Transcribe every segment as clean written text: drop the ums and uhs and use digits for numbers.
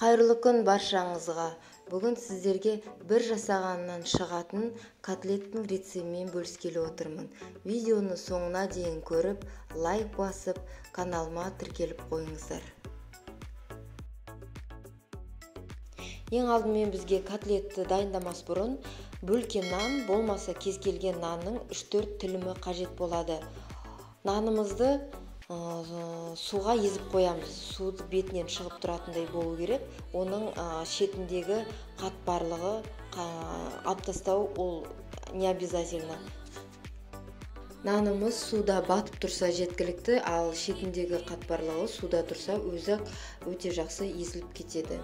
Қайырлы күн баршаңызға. Бүгін сіздерге бір жасағаннан шығатын котлеттің рецептімен бөліскелі отырмын. Видеоны соңына дейін көріп, лайк басып, каналыма тіркеліп қойыңыздар. Ең алдымен бізге котлетті дайындамас бұрын бөлке нан болмаса кез келген нанның 3-4 тілімі қажет болады. Нанымызды суға езіп қоямыз. Суды бетінен шығып тұратындай болу керек. Оның шетіндегі қатпарлығы алып тастау ол не обязательно. Нанымыз суда батып тұрса жеткілікті, ал шетіндегі қатпарлығы суда тұрса өзі өте жақсы езіліп кетеді.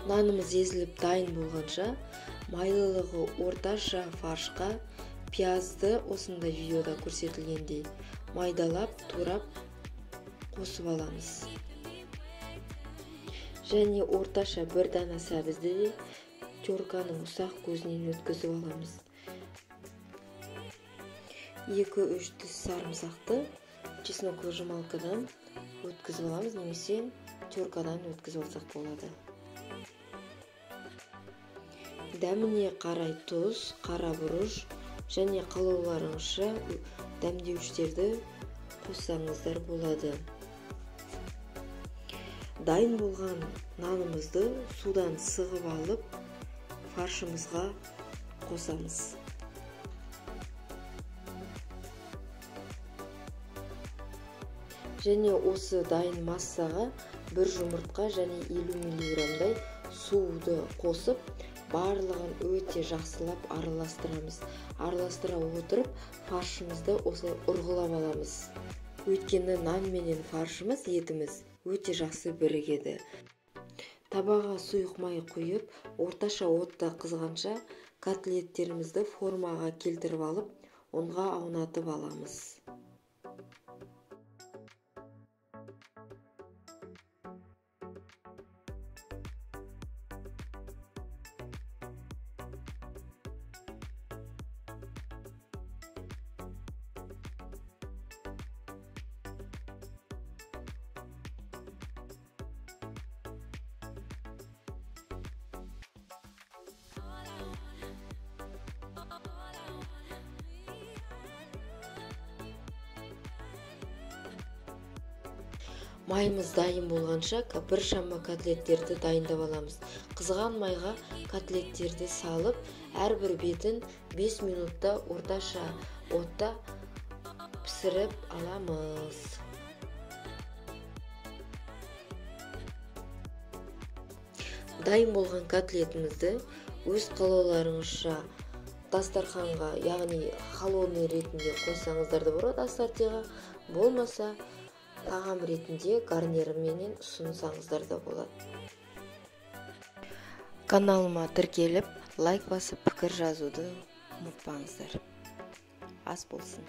Нанымыз езіліп дайын болғанша, майлылығы орташа фаршқа пиязды осындай видеода көрсетілгендей майдалап, турап қосып аламыз. Және орташа бір дана сәбізді де терканың ұсақ көзінен өткізіп аламыз. 2-3 тіс сарымсақты чеснок выжималкадан өткізіп аламыз, немесе теркадан өткізіп алсақ болады. Дәміне қарай тұз, қара бұрыш және қалауларыңызша дәмдеуіштерді қоссаңыздар болады. Дайын болған нанымызды судан сығып алып, фаршымызға қосамыз. Және осы дайын массаға бір жұмыртқа және 50 мг суды қосып, барлығын өте жақсылап араластырамыз. Араластыра отырып, фаршымызды осылай ұрғылап аламыз. Өйткені нан менен фаршымыз, етіміз өте жақсы бірігеді. Табаға сұйық май құйып, орташа отта қызғанша котлеттерімізді формаға келтіріп алып, онға аунатып аламыз. Майымыз дайын болғанша біршама котлеттерді дайындап аламыз. Қызған майға котлеттерді салып, әрбір бетін 5 минутта орташа отта пісіріп аламыз. Дайын болған котлетімізді өз қалауларыңызша дастарханға, яғни холодный ретінде қойсаңыздар да болады, ассортиға, болмаса тағам ретінде гарнирменен ұсынсаңыздар да болады. Каналыма тіркеліп, лайк басып, пікір жазуды ұмытпаңыздар. Ас болсын.